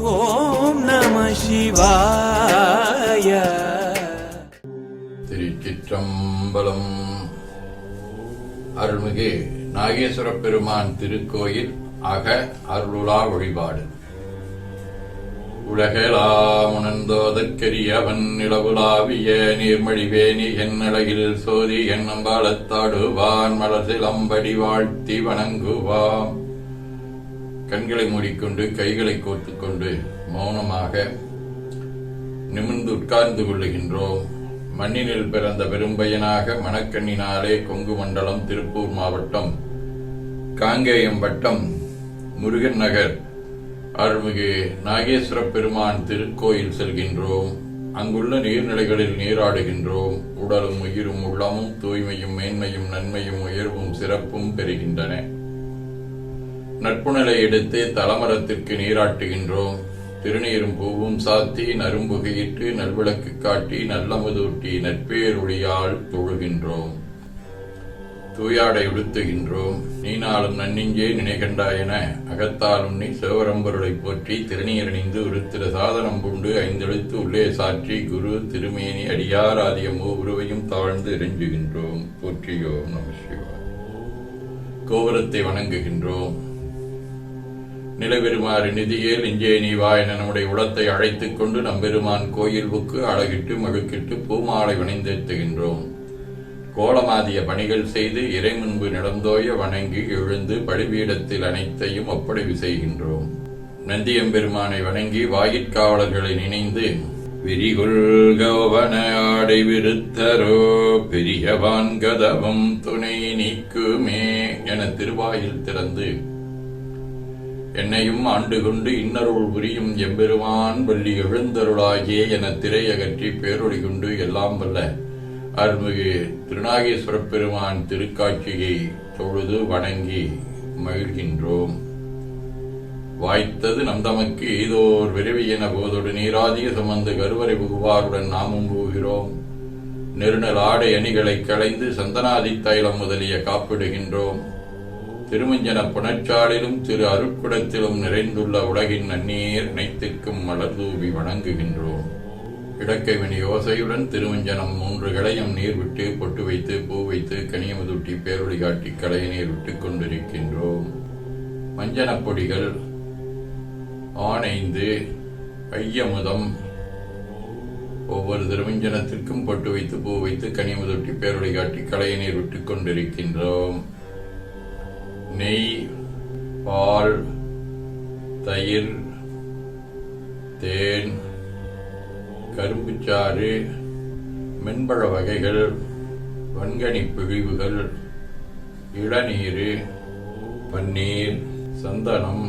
ஓம் நம சிவாய. திருச்சிற்றம்பலம். அருள்மிகு நாகேஸ்வர பெருமான் திருக்கோயில் அக அருளுலா வழிபாடு. உலகெலாமுணர்ந்தோதற்கரியவன் நிலவுலாவிய நீர்மழிவேணி என்னழகில் சோதி என்னம்பாலத்தாடுவான் மலர்சிலம்படி வாழ்த்தி வணங்குவாம். கண்களை மூடிக்கொண்டு கைகளை கோர்த்துக்கொண்டு மௌனமாக நிமிர்ந்து உட்கார்ந்து கொள்ளுகின்றோம். மண்ணினில் பிறந்த பெரும்பயனாக மணக்கண்ணினாலே கொங்கு மண்டலம் திருப்பூர் மாவட்டம் காங்கேயம் வட்டம் முருகன் நகர் அருள்மிகு நாகேஸ்வர பெருமான் திருக்கோயில் செல்கின்றோம். அங்குள்ள நீர்நிலைகளில் நீராடுகின்றோம். உடலும் உயிரும் உள்ளமும் தூய்மையும் மேன்மையும் நன்மையும் உயர்வும் சிறப்பும் பெறுகின்றன. நட்புணலை எடுத்து தலமரத்திற்கு நீராட்டுகின்றோம். திருநீரும் பூவும் சாத்தி நரும்புகையிட்டு நல்விளக்கு காட்டி நல்லமுதூட்டி நற்பேரொழியால் தொழுகின்றோம். தூயாடை உடுத்துகின்றோம். நீனாலும் நன்னிஞ்சே நினைகண்டாயென அகத்தால் உண்ணி சிவரம்பொருளை போற்றி திருநீரணிந்து உருத்திர சாதனம் பூண்டு ஐந்தெழுத்து உள்ளே சாற்றி குரு திருமேனி அடியார் ஆதிய மூவுருவையும் தாழ்ந்து இறைஞ்சுகின்றோம். போற்றியோம் நம சிவாய. கோபுரத்தை வணங்குகின்றோம். நிலபெருமாறு நிதியேல் இஞ்சே நீவா என நம்முடைய உளத்தை அழைத்துக் கொண்டு நம்பெருமான் கோயிலுக்கு அழகிட்டு மழுக்கிட்டு பூமாலை வணிந்தேத்துகின்றோம். கோலமாதிய பணிகள் செய்து இறை முன்பு நடந்தோய வணங்கி எழுந்து பலிபீடத்தில் அனைத்தையும் ஒப்படைவு செய்கின்றோம். நந்தியம்பெருமானை வணங்கி வாயிற்காவலர்களை நினைந்து விரிகொள்கவன ஆடை விருத்தரோ பெரியவான் கதவம் துணை நீக்குமே என திருவாயில் திறந்து என்னையும் ஆண்டு கொண்டு இன்னருள் புரியும் எம்பெருமான் வள்ளி எழுந்தருளாகியே என திரையகற்றி பேரொழி கொண்டு எல்லாம் வல்ல அருள்மிகு திருநாகேஸ்வர பெருமான் திருக்காட்சியை தொழுது வணங்கி மகிழ்கின்றோம். வாய்த்தது நம் தமக்கு ஏதோர் விரைவி என போதோடு நீராதிய சுமந்து கருவறை புகுவாருடன் நாமும் போகிறோம். நெருநல் ஆடை அணிகளை களைந்து சந்தனாதி தைலம் முதலிய காப்பிடுகின்றோம். திருமஞ்சன புணர்ச்சாலிலும் திரு அருட்குடத்திலும் நிறைந்துள்ள உலகின் நன்னீர் அனைத்திற்கும் மலர்தூவி வணங்குகின்றோம். இடக்கைவனி யோசையுடன் திருமஞ்சனம் 3 களையம் நீர் விட்டு பொட்டு வைத்து பூ வைத்து கனியமுதூட்டி பேரொழி காட்டி களைய நீர் விட்டுக் கொண்டிருக்கின்றோம். மஞ்சனப் பொடிகள் ஆனைந்து ஐயமுதம் ஒவ்வொரு திருமஞ்சனத்திற்கும் பொட்டு வைத்து பூ வைத்து கனியமுதூட்டி பேரொழி காட்டி களைய நீர் விட்டுக் கொண்டிருக்கின்றோம். நெய், பால், தயிர், தேன், கரும்புச்சாறு, மென்பழ வகைகள், வன்கனி பிழிவுகள், இளநீர், பன்னீர், சந்தனம்,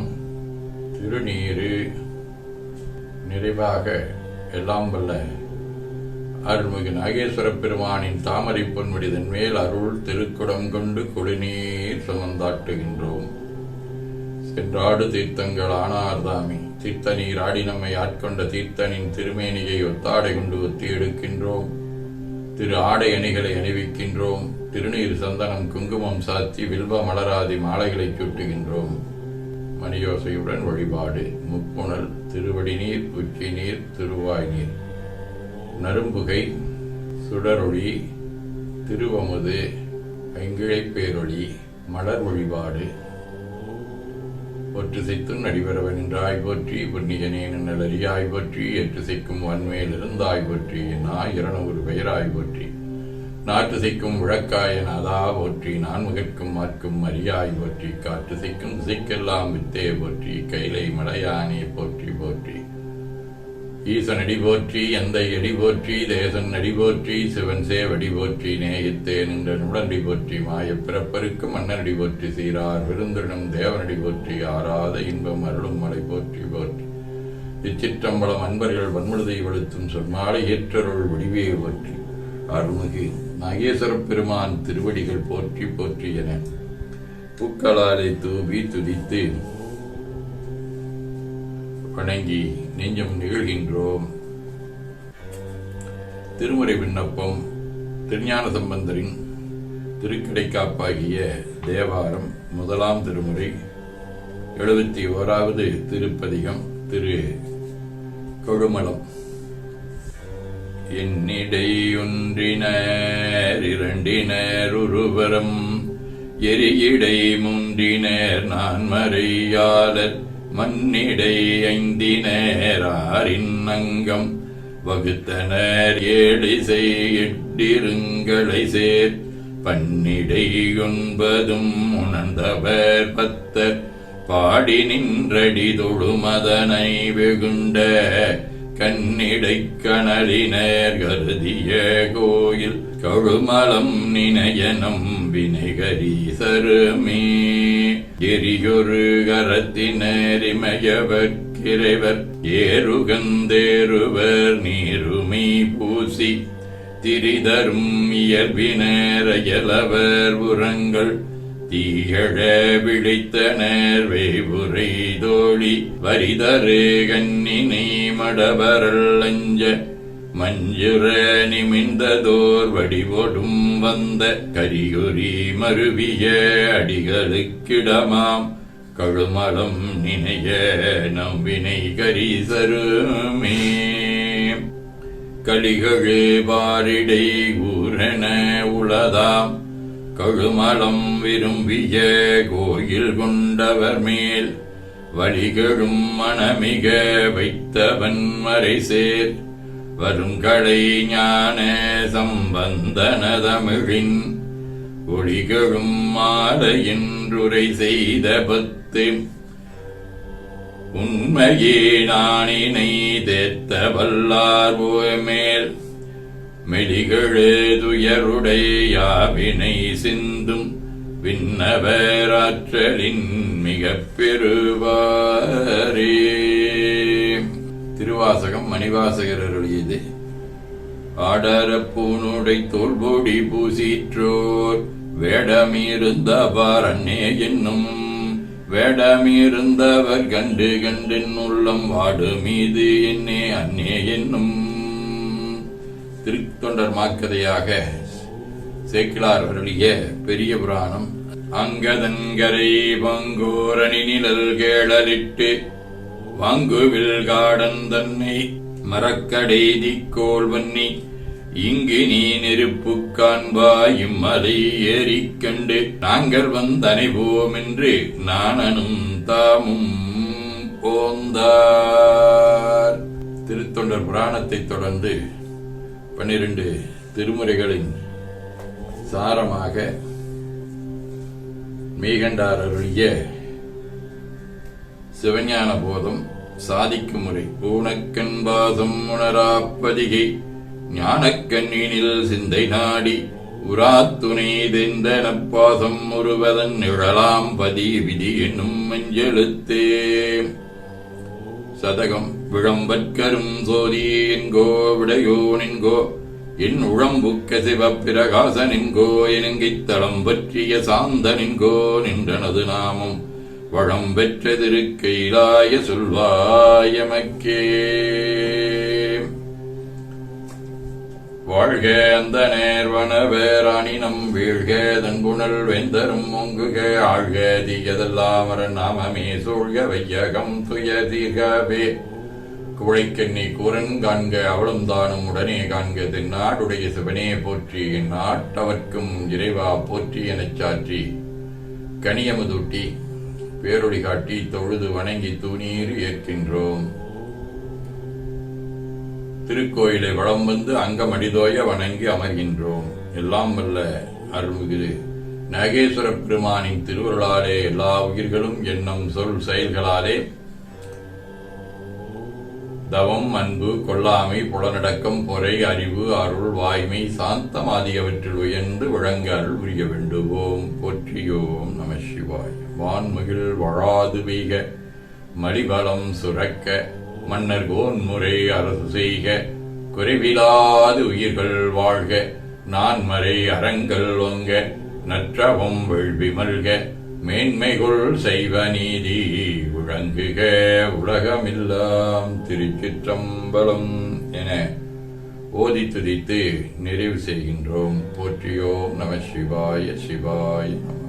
திருநீர், நிறைவாக எல்லாம் வல்ல அருள்மிகு நாகேஸ்வர பெருமானின் தாமரை பொன்முடிதன் மேல் அருள் திருக்குடம் கொண்டு குடிநீர் சுமந்தாட்டுகின்றோம். சென்றாடு தீர்த்தங்கள் ஆனார்தாமி தீர்த்த நீர் ஆடி நம்மை ஆட்கொண்ட தீர்த்தனின் திருமேனியை ஒத்தாடை கொண்டு ஒத்தி எடுக்கின்றோம். திரு ஆடை அணிகளை அணிவிக்கின்றோம். திருநீர் சந்தனம் குங்குமம் சாத்தி வில்வ மலராதி மாலைகளை சூட்டுகின்றோம். மணியோசையுடன் வழிபாடு. முப்புணல் திருவடி நீர், உச்சி நீர், திருவாய் நீர், நரும்புகை, சுடரொளி, திருவமுது, ஐங்கிழைப் பேரொளி, மலர் வழிபாடு. ஒற்றுசைத்தும் நடிபரவன் என்றாய் போற்றி புண்ணியனேன் நல்லறியாய் போற்றி எற்றுசைக்கும் வன்மேல் இருந்தாய் போற்றி நாய் 200 பெயராய் போற்றி நாட்டுசைக்கும் விளக்காயன் அதா போற்றி நான்முகற்கும் மாற்கும் மரியாய் போற்றி காற்றுசைக்கும் திசைக்கெல்லாம் வித்தே போற்றி கைலை மலையானே போற்றி போற்றி ஈசன் அடி போற்றி எந்தை அடி போற்றி தேசன் அடி போற்றி சிவன் சேவடி போற்றி நேயத்தே நின்ற நுடனடி போற்றி மாயப் பிறப்பருக்கு மன்னனடி போற்றி சீரார் விருந்தினம் தேவனடி போற்றி ஆராத இன்பம் அருளும் மலை போற்றி போற்றி இச்சிற்றம்பலம் அன்பர்கள் வன்முழுதை வெளுத்தும் சொன்மாலை ஏற்றருள் வடிவே போற்றி அருள்மிகு நாகேஸ்வர பெருமான் திருவடிகள் போற்றி போற்றி என பூக்களாலை தூவி துதித்து வணங்கி நெஞ்சம் நிகழ்கின்றோம். திருமுறை விண்ணப்பம். திருஞான சம்பந்தரின் திருக்கடைக்காப்பாகிய தேவாரம் 1ஆம் திருமுறை 71வது திருப்பதிகம் திரு கொழுமலம். என்னிடை ஒன்றினர் இரண்டினர் ஒருவரம் எரியிடை முன்றினர் நான் மறையாளர் மண்ணிடை ஐந்தினர் ஆறின் அங்கம் வகுத்தனர் ஏழிசை எட்டிருங்களை சேர் பன்னிடை ஒன்பதும் உணர்ந்தவர் பத்தர் பாடி நின்றடி தொழுமதனை வெகுண்ட கண்ணிடை கணலினர் கருதிய கோயில் கொழுமலம் நினையனம் வினைகரீசருமே எரியொரு கரத்தினர் இமயவர் கிரைவர் ஏறுகந்தேறுவர் நீருமை பூசி திரிதரும் இயல்பினர் அயலவர் உரங்கள் தீயழ விழித்தனர் வேவுரை தோழி வரிதரு கண்ணினை மடபரல் அஞ்ச மஞ்சுர நிமிந்ததோர் வடிவோடும் வந்த கரியுரி மருவிய அடிகளுக்கிடமாம் கழுமலம் நினைய நம்பினை கரிசருமே கலிகழு பாரிடை ஊரென உளதாம் கழுமலம் விரும்பிய கோயில் கொண்டவர் மேல் வழிகழும் மனமிக வைத்தவன் மறை சேர் வருங்கடை ஞான சம்பந்தன தமிழின் ஒளிகழும் மாலையின்றுரை செய்த பத்து உண்மையே நானினை தேத்த வல்லார் மேல் மெலிகழு துயருடையாவினை சிந்தும் விண்ணவராற்றலின் மிக பெறுவாரே. திருவாசகம் மணிவாசகர் அருளியது. ஆடரப்பூனுடை தோல்பொடி பூசிற்றோர் வேடமிருந்தவர் அன்னே என்னும் வேடமிருந்தவர் கண்டு கண்டின் உள்ளம் வாடு மீது என்னே அன்னே என்னும். திருத்தொண்டர் மாக்கதையாக சேக்கிழார் அருளிய பெரிய புராணம். அங்கதன்கரை பங்கோரணி நிழல் கேளலிட்டு வாங்குவில் காடன் தன்னை மரக்கடை திக்கோள் வன்னி இங்கு நீ நெருப்பு காண்பாய் இம்மலை ஏறிக் கண்டு நாங்கள் வந்தனைவோம் என்று நாணனும் தாமும் போந்தார். திருத்தொண்டர் புராணத்தை தொடர்ந்து 12 திருமுறைகளின் சாரமாக மெய்கண்டார் அருளிய சிவஞான போதம் சாதிக்கும் முறை. ஊனக்கண் பாசம் உணராப்பதிகை ஞானக்கண்ணினில் சிந்தை நாடி உராத்துணை தெந்த நப்பாசம் ஒருவதன் நிழலாம் பதி விதி என்னும் மஞ்செழுத்தே. சதகம். விளம்பற்கரும் சோதி என்கோ விடையோனின்கோ என் உழம்புக்க சிவப்பிரகாசனின்கோ எனுங்கித் தளம் பற்றிய சாந்தனின்கோ நின்றனது நாமம் வளம் பெற்ற திருக்கையிலாய சொல்வாயமக்கே. வாழ்க அந்த நேர்வனவேராணினம் வீழ்க தன்புணல் வெந்தரும் ஒங்குக ஆழ்க தீயதெல்லாம் நாமமே சூழ்க வையகம் துய தீர்கவே. குழைக்கண்ணி கூரன் காண்க அவளும் தானும் உடனே காண்க தென்னாடுடைய சிவனே போற்றி நாட்டவர்க்கும் இறைவா போற்றி எனச் சாற்றி கனியமுதூட்டி பேரொளி காட்டி தொழுது வணங்கி தூணீர் ஏற்கின்றோம். திருக்கோயிலை வளம் வந்து அங்கமடிதோய வணங்கி அமர்கின்றோம். எல்லாம் வல்ல அருள்மிகு நாகேஸ்வர பெருமானின் திருவருளாலே எல்லா உயிர்களும் எண்ணம் சொல் செயல்களாலே தவம் அன்பு கொல்லாமை புலனடக்கம் பொறை அறிவு அருள் வாய்மை சாந்தம் ஆகியவற்றில் உயர்ந்து விளங்க அருள் புரிய வேண்டுவோம். போற்றியோம் நம சிவாய். வான்மகிழ் வழாது பெய்க மலிபலம் சுரக்க மன்னர் கோன்முறை அரசு செய்க குறைவிலாது உயிர்கள் வாழ்க நான்மறை அறங்கள் ஒங்க நற்றவம் வெள்வி மல்க மேன்மைகுள் செய்வ நீதி விளங்குக உலகமில்லாம். திருச்சிற்றம்பலம் என ஓதி துதித்து நிறைவு செய்கின்றோம். போற்றியோம் நம சிவாய சிவாய நம.